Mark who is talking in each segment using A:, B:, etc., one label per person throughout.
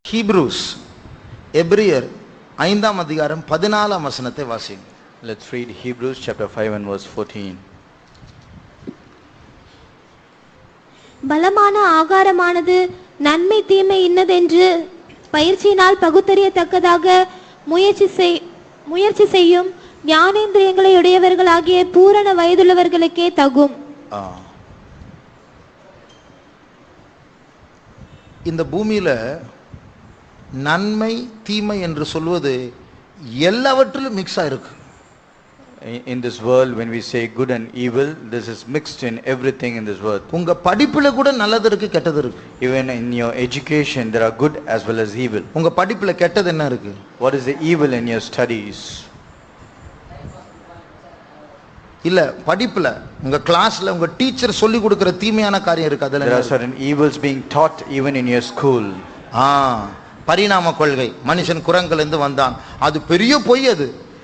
A: Hebrews எபிரியர் 5ஆம் அதிகாரம் 14ஆம் வசனத்தை வாசிங்க.
B: Let's read Hebrews chapter 5 and verse 14.
C: பலமான ஆகாரமானது நன்மை தீமை இன்னதென்று பயிற்சியினால் பகுத்தறியத்தக்கதாக முயற்சி செய்யும் ஞானேந்திரியங்களை உடையவர்களாகிய பூரண வயதுள்ளவர்களுக்கே தகும்.
A: இந்த பூமியில நன்மை தீமை என்று சொல்வது எல்லாவற்றிலும் மிக்ஸ் ஆயிருக்கு.
B: In this world, when we say good and evil, this is mixed in everything in this world.
A: உங்க படிப்புல கூட நல்லது இருக்கு, கெட்டது இருக்கு.
B: Even in your education, there are good as well as evil.
A: உங்க படிப்புல கெட்டது என்ன இருக்கு?
B: What is the evil in your studies?
A: இல்ல படிப்புல உங்க கிளாஸ்ல உங்க டீச்சர் சொல்லி கொடுக்கிற தீமையான காரியம் இருக்கு. அதுல
B: there are certain evils being taught even in your school.
A: பரிணாம கொள்கை, மனுஷன் குரங்கில் இருந்து வந்தான், அது பெரிய பொய்.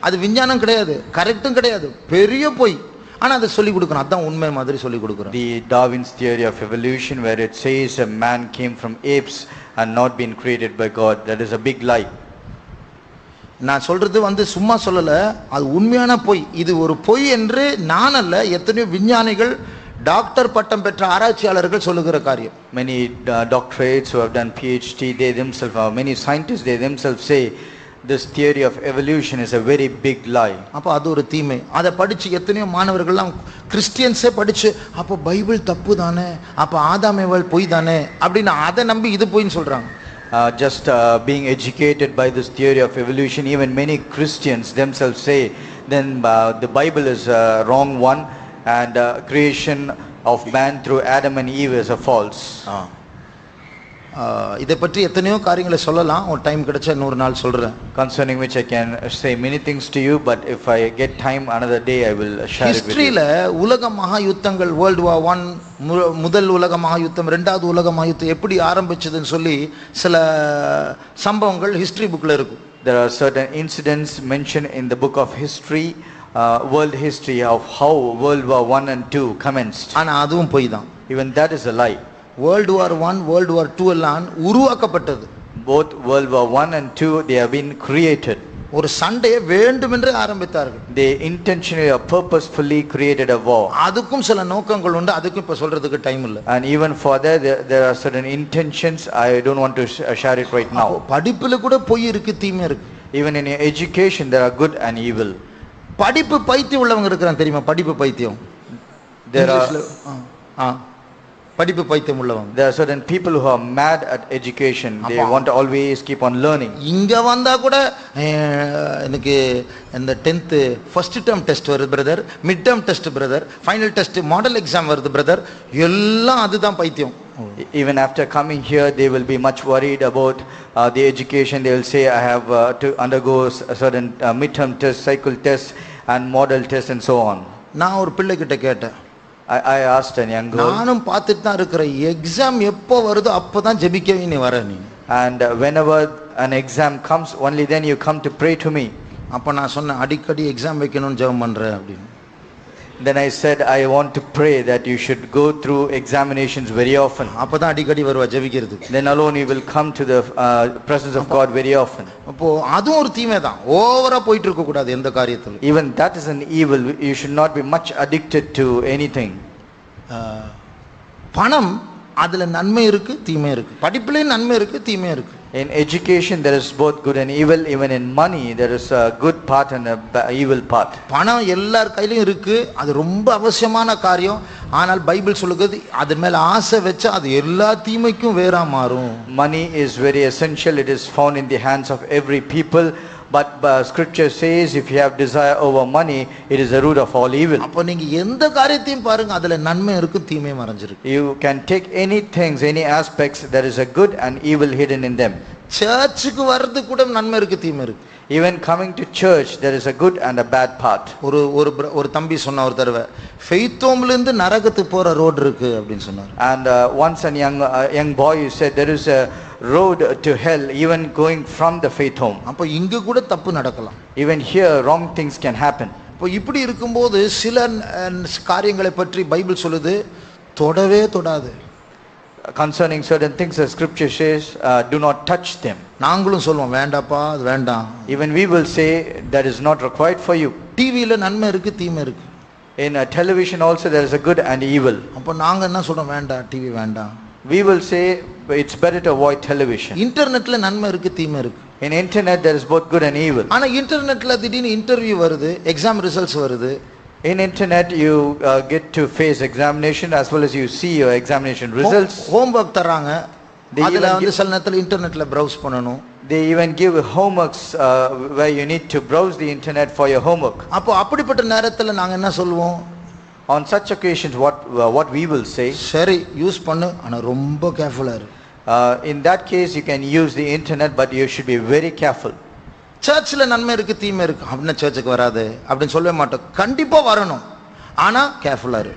A: அது விஞ்ஞானம் கிடையாது, கரெக்டும் கிடையாது, பெரிய பொய். ஆனா அதை சொல்லி கொடுக்கணும், அதான் உண்மை மாதிரி சொல்லி கொடுக்கறோம்.
B: The Darwin's theory of evolution, where it says a man came from apes and not been created by God, that is a big lie.
A: நான் சொல்றது சும்மா சொல்லல, அது உண்மையான பொய். இது ஒரு பொய் என்று நான் அல்ல, எத்தனையோ விஞ்ஞானிகள் டாக்டர் பட்டம் பெற்ற ஆராய்ச்சியாளர்கள் சொல்லுகிற காரியம்.
B: Many doctorates who have done PhD, they themselves, many scientists, they themselves say this theory of evolution is a very big lie.
A: அப்ப அது ஒரு தீமை. அதை படிச்சு எத்தனையோ மாணவர்கள்லாம் கிறிஸ்டியன்ஸே படிச்சு அப்ப பைபிள் தப்பு தானே, அப்ப ஆதாம் ஏவாள் பொய் தானே அப்படின்னு அதை நம்பி இது பொய்ன்னு சொல்றாங்க.
B: Just being educated by this theory of evolution, even many Christians themselves say then the Bible is a wrong one, and creation of man through Adam and Eve is a false.
A: இதை பற்றி எத்தனையோ காரியங்களை சொல்லலாம், ஒரு time கிடைச்சா இன்னொரு நாள் சொல்றேன்.
B: Concerning which I can say many things to you, but if I get time another day I will share it with you.
A: ஹிஸ்டரியில உலக மகா யுத்தங்கள், வேர்ல்ட் வார் 1 முதல் உலக மகா யுத்தம், இரண்டாவது உலக மகா யுத்தம் எப்படி ஆரம்பிச்சதுன்னு சொல்லி சில சம்பவங்கள் ஹிஸ்டரி புக்ல இருக்கு.
B: There are certain incidents mentioned in the book of history, world history, of how World War 1 and 2 commenced.
A: ஆனா அதுவும் பொய் தான்.
B: Even that is a lie.
A: World war 1 world war 2 எல்லாம் உருவாக்கப்பட்டது.
B: Both World War 1 and 2, they have been created.
A: ஒரு சண்டையை வேண்டுமென்றே ஆரம்பித்தார்கள்.
B: They intentionally or purposefully created a war.
A: அதுக்கும் சில நோக்கங்கள் உண்டு, அதுக்கும் இப்ப சொல்றதுக்கு டைம் இல்ல.
B: And even for that there are certain intentions. I don't want to share it right now.
A: படிப்புல கூட பொய் இருக்கு, தீமை இருக்கு.
B: Even in your education there are good and evil.
A: படிப்பு பைத்தியம் உள்ளவங்க இருக்கிறாங்க தெரியுமா? படிப்பு பைத்தியம்.
B: There are
A: படிப்பு பைத்தியம் உள்ளவங்க.
B: There are certain people who are mad at education. They want to always keep on learning.
A: இங்க வந்தா கூட எனக்கு இந்த 10th ஃபர்ஸ்ட் டேர்ம் டெஸ்ட் வருது brother, mid term test brother, final test, model exam வருது பிரதர், எல்லாம் அதுதான் பைத்தியம்.
B: Even after coming here they will be much worried about the education. They will say I have to undergo a certain midterm test, cycle test and model test and so on.
A: நான் ஒரு பிள்ளை கிட்ட கேட்டேன்.
B: I asked a young girl,
A: நானும் பார்த்துட்டு தான் இருக்கிறேன், exam எப்போ வருதோ அப்பதான் ஜெபிக்கவே நீ வர நீ.
B: And whenever an exam comes, only then you come to pray to me.
A: அப்ப நான் சொன்னேன், அடிக்கடி எக்ஸாம் வைக்கணும்னு ஜெபம் பண்றேன் அப்படின்னு.
B: Then I said I want to pray that you should go through examinations very often.
A: அப்பதான் அடிக்கடி வருவா ஜெபிக்கிறதுக்கு.
B: Then alone you will come to the presence of God very often.
A: அப்போ அதுவும் ஒரு தீமை தான். ஓவரா போயிட்டு இருக்க கூடாது எந்த காரியத்திலும்.
B: Even that is an evil. You should not be much addicted to anything.
A: பணம், அதுல நன்மை இருக்கு, தீமை இருக்கு. படிப்புலயும் நன்மை இருக்கு, தீமை இருக்கு.
B: In education there is both good and evil. Even in money there is a good part and a evil part.
A: பணம் எல்லார் கையிலும் இருக்கு, அது ரொம்ப அவசியமான காரியம். ஆனால் பைபிள் சொல்லுகிறது அது மேல ஆசை வச்சா அது எல்லா தீமைக்கும் வேறா மாறும்.
B: Money is very essential. It is found in the hands of every people. But scripture says if you have desire over money, it is the root of all evil.
A: அப்ப நீங்க எந்த காரியத்தையும் பாருங்க, அதுல நன்மை இருக்கு, தீமை மறைஞ்சிருக்கு.
B: You can take any things, any aspects, there is a good and evil hidden in them.
A: சர்ச்சுக்கு வர்றது கூட நன்மை இருக்கு, தீமை இருக்கு.
B: Even coming to church there is a good and a bad part.
A: ஒரு தம்பி சொன்ன ஒரு தடவை, ஃபெய்த்தோம்ல இருந்து நரகத்துக்கு போற ரோட் இருக்கு அப்படின்னு சொன்னார்.
B: And once a young boy said there is a road to hell even going from the faith home.
A: அப்ப இங்க கூட தப்பு நடக்கலாம்.
B: Even here wrong things can happen.
A: இப்போ இப்படி இருக்கும்போது சில காரியங்களை பற்றி பைபிள் சொல்லுது, தொடவே தொடாது.
B: concerning certain things, the scripture says, do not touch them.
A: நாங்களும் சொல்லுவோம் வேண்டாப்பா அது வேண்டாம்.
B: Even we will say that is not required for you.
A: டிவியில நன்மை இருக்கு தீமை இருக்கு.
B: In television also there is a good and evil.
A: அப்போ நாங்க என்ன சொல்றோம் வேண்டாம் டிவி வேண்டாம்.
B: We will say it's better to avoid television.
A: இன்டர்நெட்ல நன்மை இருக்கு தீமை இருக்கு.
B: In internet there is both good and evil.
A: ஆனா இன்டர்நெட்ல திடீர்னு இன்டர்வியூ வருது, எக்ஸாம் ரிசல்ட்ஸ் வருது.
B: In internet you get to face examination as well as you see your examination results.
A: Homework தராங்க. அதுல வந்து சில நேரத்துல இன்டர்நெட்ல browse பண்ணனும்.
B: They even give homeworks where you need to browse the internet for your homework.
A: அப்போ அப்படிப்பட்ட நேரத்துல நாங்க என்ன சொல்லுவோம்?
B: On such occasions what we will say,
A: சரி யூஸ் பண்ணு ஆனா ரொம்ப கேர்ஃபுல்லா இரு.
B: In that case you can use the internet but you should be very careful.
A: சர்ச்சில் நன்மை இருக்கு தீமை இருக்கு அப்படின்னு சர்ச்சுக்கு வராது அப்படின்னு சொல்லவே மாட்டோம். கண்டிப்பா வரணும் ஆனா கேர்ஃபுல்லா இரு.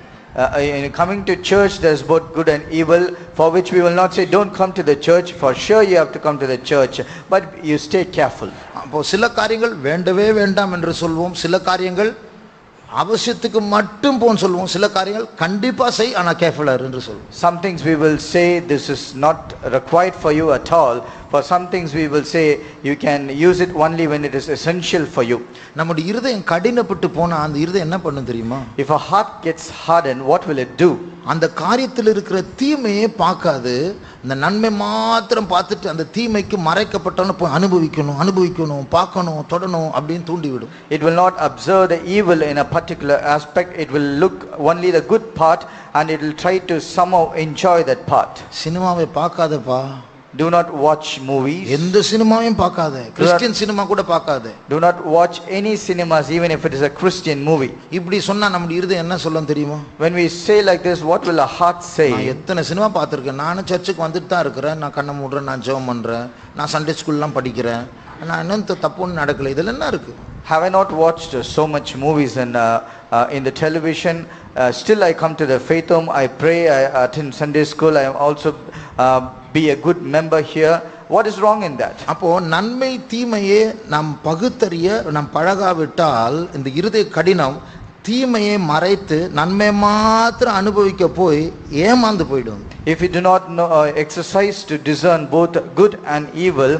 B: In coming to church there is both good and evil, for which we will not say don't come to the church. For sure you have to come to the church, but you stay careful.
A: அப்போ சில காரியங்கள் வேண்டவே வேண்டாம் என்று சொல்வோம், சில காரியங்கள் அவசியத்துக்கு மட்டும் போன்னு சொல்லுவோம், சில காரியங்கள் கண்டிப்பா செய் ஆனா கேர்ஃபுல்லா இரு என்று சொல்லுவோம்.
B: Some things we will say this is not required for you at all. For some things we will say you can use it only when it is essential for you.
A: நம்முடைய இருதயம் கடினப்பட்டு போனா அந்த இருதயம் என்ன பண்ணும் தெரியுமா?
B: If a heart gets hardened, what will it do?
A: அந்த காரியத்தில் இருக்கிற தீமையே பார்க்காது, இந்த நன்மை மாத்திரம் பார்த்துட்டு அந்த தீமைக்கு மறைக்கப்பட்டவன போய் அனுபவிக்கணும் பார்க்கணும் தொடணும் அப்படின்னு தூண்டிவிடும்.
B: It will not observe the evil in a particular aspect. It will look only the good part and it will try to somehow enjoy that part.
A: சினிமாவை பார்க்காதப்பா.
B: Do not watch movies.
A: எந்த சினிமாவையும் பார்க்காத. கிறிஸ்டியன் சினிமா கூட பார்க்காத.
B: Do not watch any cinemas even if it is a Christian movie.
A: இப்படி சொன்னா நம்முடைய இருதயம் என்ன சொல்லும் தெரியுமா?
B: When we say like this, what will our heart say?
A: நான் எத்தனை சினிமா பார்த்திருக்கேன், நானும் சர்ச்சுக்கு வந்துட்டு தான் இருக்கிறேன், நான் கண்ணை மூடுறேன், நான் ஜெபம் பண்றேன், நான் சண்டே ஸ்கூல்லாம் படிக்கிறேன், நான் இன்னும் தப்புன்னு நடக்கல, இதுல என்ன இருக்கு?
B: Have I not watched so much movies and in the television? Still I come to the faith home, I pray, I attend Sunday school, I also be a good member here. What is wrong in that?
A: அப்போ நன்மை தீமையே நாம் பகுத்தறிய நாம் பழகாவிட்டால் இந்த இருதய கடினம் தீமையை மறைத்து நன்மை மாத்திரம் அனுபவிக்க போய் ஏமாந்து போய்டும்.
B: If we do not know, exercise to discern both good and evil,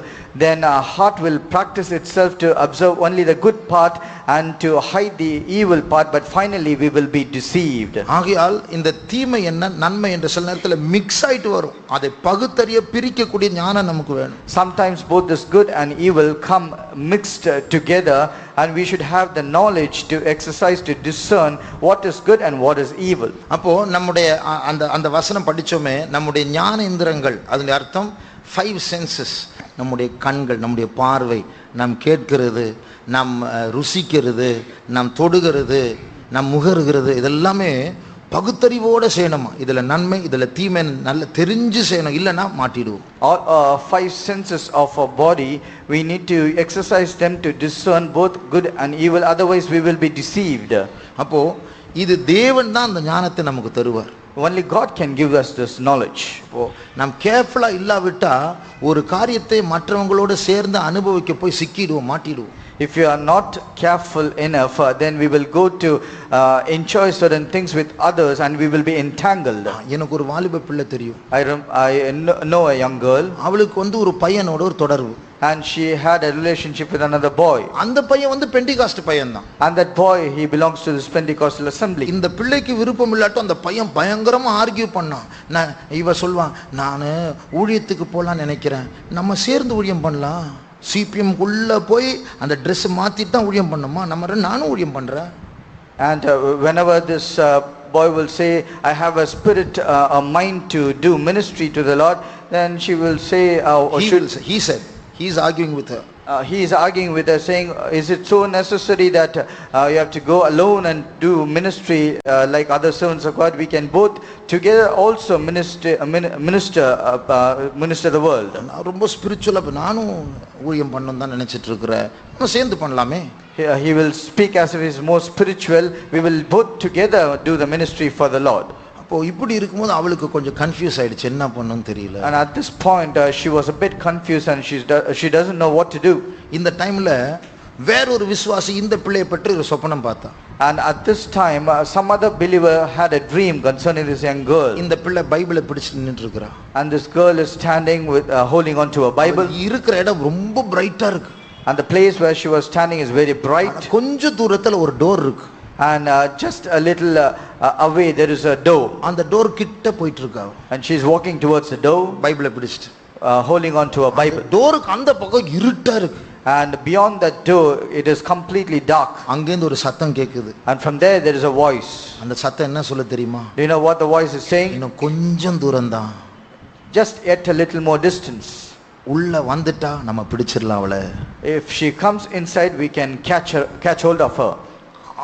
B: then our heart will practice itself to observe only the good part and to hide the evil part, but finally we will be deceived.
A: ஆகையால் இந்த தீமை என்ன நன்மை என்ற சில நேரத்தில் mix ஆயிட்டு வரும். அதை பகுத்தறிய பிரிக்கக்கூடிய ஞானம் நமக்கு வேணும்.
B: Sometimes both this good and evil come mixed together and we should have the knowledge to exercise to discern what is good and what is evil.
A: அப்போ நம்முடைய அந்த வசனம் படிச்சோமே, நம்முடைய ஞான இந்திரங்கள் அதனுடைய அர்த்தம் 5 senses. நம்முடைய கண்கள், நம்முடைய பார்வை, நாம் கேட்கிறது, நாம் ருசிக்கிறது, நாம் தொடுகிறது, நாம் முகருகிறது, இதெல்லாமே பகுத்தறிவோட செய்யணுமா. இதுல நன்மை இதுல தீமை நல்ல தெரிஞ்சு செய்யணும், இல்லைன்னா மாட்டிடுவோம்.
B: All 5 senses of our body, we need to exercise them to discern both good and evil, otherwise we will be deceived.
A: அப்போ இது தேவன் தான் அந்த ஞானத்தை நமக்கு தருவார்.
B: Only God can give us this knowledge.
A: அப்போ நாம் கேர்ஃபுல்லா இல்லாவிட்டா ஒரு காரியத்தை மற்றவங்களோட சேர்ந்து அனுபவிக்க போய் சிக்கிடுவோம், மாட்டிடுவோம்.
B: If you are not careful enough, then we will go to enjoy certain things with others and we will be entangled.
A: எனக்கு ஒரு வாலிப பிள்ளை தெரியும்.
B: I know a young girl.
A: அவளுக்கு வந்து ஒரு பையனோட ஒரு தொடர்பு.
B: And she had a relationship with another boy.
A: அந்த பையன் வந்து பெண்டிகாஸ்ட் பையன் தான்.
B: And that boy, he belongs to this Pentecostal assembly.
A: இந்த பிள்ளைக்கு விருப்பம் இல்லாட்டும் அந்த பையன் பயங்கரமா ஆர்கியூ பண்ணான். இவ சொல்வான், நான் ஊழியத்துக்கு போலாம் நினைக்கிறேன், நம்ம சேர்ந்து ஊழியம் பண்ணலாம். சிபிஎம் குள்ள போய் அந்த Dress மாத்திட்டு தான் ஊழியம் பண்ணணுமா, நானும் ஊழியம் பண்றேன்.
B: And whenever this boy will say, I have a spirit, a mind to do ministry to the Lord, then she will say,
A: he said, he is arguing with her.
B: He is arguing with her, saying, is it so necessary that you have to go alone and do ministry like other servants of God? We can both together also minister the world.
A: நான் ரொம்ப ஸ்பிரிச்சுவலா நானும் ஊழியம் பண்ணனும் தான் நினைச்சிட்டு இருக்கறேன், நம்ம சேர்ந்து பண்ணலாமே.
B: He will speak as if he is more spiritual. We will both together do the ministry for the Lord.
A: அப்போ இப்படி இருக்கும்போது அவளுக்கு கொஞ்சம் கன்ஃபியூஸ் ஆயிடுச்சு, என்ன பண்ணனும்னு தெரியல.
B: And at this point she was a bit confused and she doesn't know what to do.
A: இந்த டைம்ல வேறொரு விசுவாசி இந்த பிள்ளையை பற்றி ஒரு சொப்பனம் பார்த்தான்.
B: And at this time, some other believer had a dream concerning this young girl.
A: இந்த பிள்ளை பைபிளை பிடிச்சு நின்னுட்டு இருக்கறா.
B: And this girl is standing with holding on to a Bible.
A: இருக்கிற இடம் ரொம்ப பிரைட்டா இருக்கு.
B: And the place where she was standing is very bright.
A: கொஞ்ச தூரத்துல ஒரு டோர் இருக்கு.
B: And just a little away there is a door.
A: அந்த டோர் கிட்ட போயிட்டு இருக்கா.
B: And she is walking towards the door,
A: பைபிளை பிடிச்சிட்டு
B: holding on to a Bible.
A: டோருக்கு அந்த பக்கம் இருட்டா இருக்கு.
B: And beyond that door it is completely dark.
A: அங்க இருந்து ஒரு சத்தம் கேக்குது.
B: And from there is a voice.
A: அந்த சத்தம் என்ன சொல்ல தெரியுமா?
B: Do you know what the voice is saying?
A: இன்னும் கொஞ்சம் தூரம் தான்.
B: Just yet a little more distance.
A: உள்ள வந்துட்டா நம்ம பிடிச்சிரலாம் அவளை.
B: If she comes inside we can catch hold of her.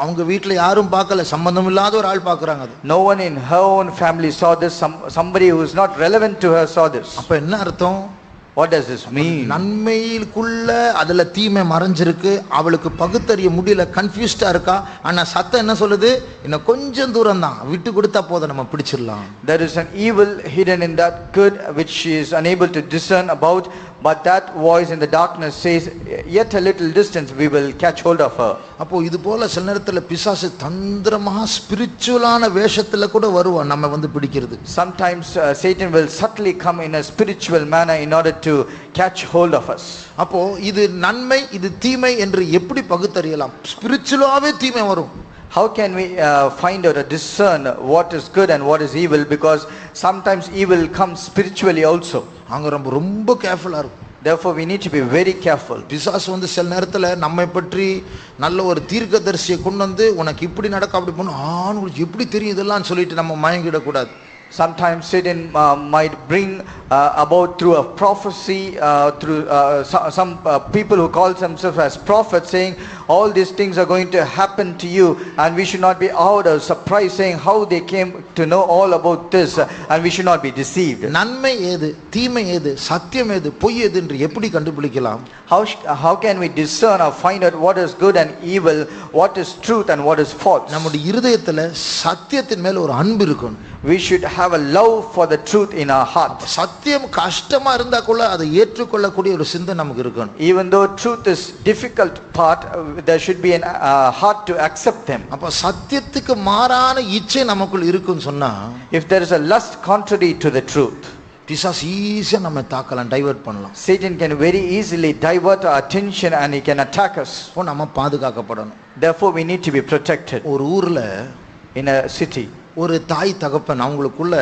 A: அவங்க வீட்ல யாரும் பார்க்கல, சம்பந்தம் இல்லாத ஒரு ஆள் பார்க்கறாங்க அது.
B: No one in her own family saw this. Somebody who is not relevant to her saw this.
A: அப்ப என்ன அர்த்தம்?
B: What does this mean?
A: நன்மைக்குள்ள அதுல தீமை மறைஞ்சிருக்கு. அவளுக்கு பகுத்தறிய முடியல, கன்ஃபியூஸ்டா இருக்கா. ஆனா சத்தம் என்ன சொல்லுது? இன்னும் கொஞ்சம் தூரம் தான், விட்டு கொடுத்தா போதும் நம்ம பிடிச்சிடலாம்.
B: There is an evil hidden in that good which she is unable to discern about, but that voice in the darkness says yet a little distance we will catch hold of her.
A: அப்போ இது போல சில நேரத்துல பிசாசு தந்திரமா ஸ்பிரிச்சுவலான வேஷத்துல கூட வருவான் நம்ம வந்து பிடிக்கிறது.
B: Sometimes Satan will subtly come in a spiritual manner in order to catch hold of us.
A: அப்போ இது நன்மை இது தீமை என்று எப்படி பகுத்தறியலாம்? ஸ்பிரிச்சுவலாவே தீமை வரும்.
B: How can we find out or discern what is good and what is evil? Because sometimes evil comes spiritually also.
A: அங்க ரொம்ப கேர்ஃபுல்லா இருக்கும்.
B: Therefore we need to be very careful.
A: பிசாசு வந்து சில நேரத்துல நம்மை பற்றி நல்ல ஒரு தீர்க்கதரிசியை கொண்டு வந்து உனக்கு இப்படி நடக்க அப்படி பண்ணு உங்களுக்கு எப்படி தெரியும் இதெல்லாம் சொல்லிட்டு நம்ம மயங்கிட கூடாது.
B: Sometimes Satan might bring about through a prophecy, through some people who call themselves as prophets, saying all these things are going to happen to you, and we should not be out or surprised, saying how they came to know all about this, and we should not be deceived.
A: நன்மை ஏது தீமை ஏது சத்தியம் ஏது பொய் ஏது என்று எப்படி கண்டுபிடிக்கலாம்?
B: How can we discern or find out what is good and evil, what is truth and what is false?
A: நம்முடைய இருதயத்துல சத்தியத்தின் மேல ஒரு அன்பு இருக்கணும்.
B: We should have a love for the truth in our heart.
A: சத்தியம் கஷ்டமா இருந்தா கூட அதை ஏற்றுக்கொள்ளக்கூடிய ஒரு சிந்தை நமக்கு இருக்கணும்.
B: Even though truth is difficult part, there should be an heart to accept them.
A: அப்ப சத்தியத்துக்கு மாறான இச்சை நமக்குள் இருக்குன்னு சொன்னா,
B: if there is a lust contrary to the truth,
A: பிசாசு ஈஸியா நம்ம தாக்கலாம், டைவர்ட் பண்ணலாம்.
B: Satan can very easily divert our attention and he can attack us.
A: அப்ப நம்ம பாதுகாக்கப்படணும்.
B: Therefore we need to be protected.
A: ஒரு ஊர்ல
B: in a city,
A: ஒரு தாய் தகப்பன் அவங்களுக்குள்ள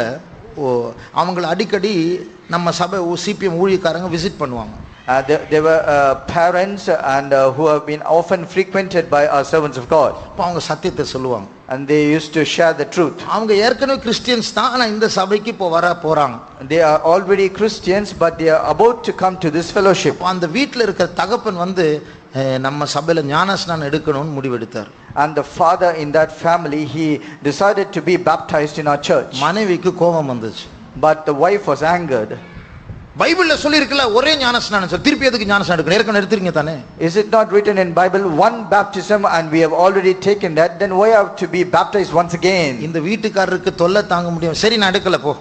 A: அவங்கள அடிக்கடி நம்ம சபை சிபிஎம் ஊழியக்காரங்க விசிட் பண்ணுவாங்க.
B: There were parents and who have been often frequented by our servants of God.
A: அவங்க சத்தியத்தை சொல்லுவாங்க.
B: And they used to share the truth.
A: அவங்க ஏற்கனவே கிறிஸ்டியன்ஸ் தான், ஆனா இந்த சபைக்கு இப்போ வர போறாங்க.
B: They are already Christians but they are about to come to this fellowship.
A: அந்த வீட்ல இருக்கிற தகப்பன் வந்து நம்ம சபையில ஞானஸ்நானம் எடுக்கணும்னு முடிவெடுத்தார்.
B: And the father in that family, he decided to be baptized in our church.
A: மனைவிக்கு கோபம் வந்துச்சு.
B: But the wife was angered.
A: பைபிள்ல சொல்லி இருக்குல ஒரே ஞானஸ்நானம், திருப்பி எதுக்கு ஞானஸ்நானம் எடுக்கணும்? ஏற்கனவே எடுத்துறீங்க தானே?
B: Is it not written in Bible one baptism and we have already taken that, then why have to be baptized once again?
A: இந்த வீட்டுக்காரருக்கு தொல்லை தாங்க முடியும், சரி நான் எடுக்கல போ.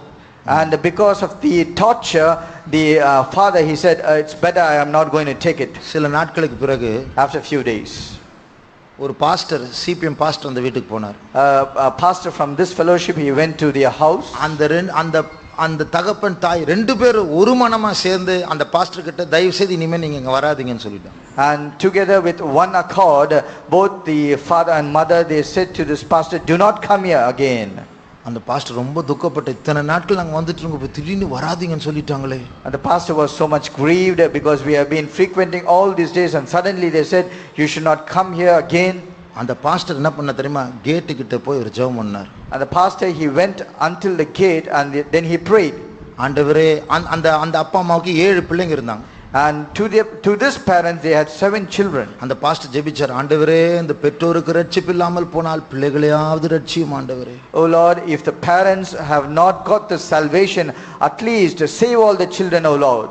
B: And because of the torture, the father, he said it's better I am not going to take it.
A: சில நாட்களுக்கு பிறகு,
B: after a few days,
A: ஒரு பாஸ்டர் சிபிஎம் பாஸ்டர் அந்த வீட்டுக்கு போனார்.
B: A pastor from this fellowship, he went to their house.
A: அந்த தகப்பன் தாய் ரெண்டு பேரும் ஒரு மனமா சேர்ந்து அந்த பாஸ்டர் கிட்ட தயவு செய்து இனிமே நீங்க இங்க வராதீங்கன்னு சொல்லிட்டாங்க.
B: And together with one accord, both the father and mother, they said to this pastor, do not come here again.
A: அந்த பாஸ்டர் ரொம்ப துக்கப்பட்டு, இத்தனை நாட்கள் நாங்க வந்துட்டு இருக்கோம், திடீர்னு வராதீங்கன்னு சொல்லிட்டாங்களே.
B: And the pastor was so much grieved because we have been frequenting all these days and suddenly they said you should not come here again.
A: அந்த பாஸ்டர் என்ன பண்ண தெரியுமா? கேட் கிட்ட போய் ஒரு ஜெபம் பண்ணார்.
B: And the pastor, he went until the gate and then he prayed.
A: ஆண்டவரே, அந்த அப்பா அம்மாவுக்கு 7 பிள்ளைங்க இருந்தாங்க.
B: And to this parents, they had 7 children.
A: அந்த பாஸ்டர் ஜெபிச்சார், ஆண்டவரே இந்த பெற்றோருக்கு ரட்சிப்பு இல்லாமல் போனால் பிள்ளைகளையாவது ரட்சியும் ஆண்டவரே.
B: Oh Lord, if the parents have not got the salvation, at least save all the children, oh Lord.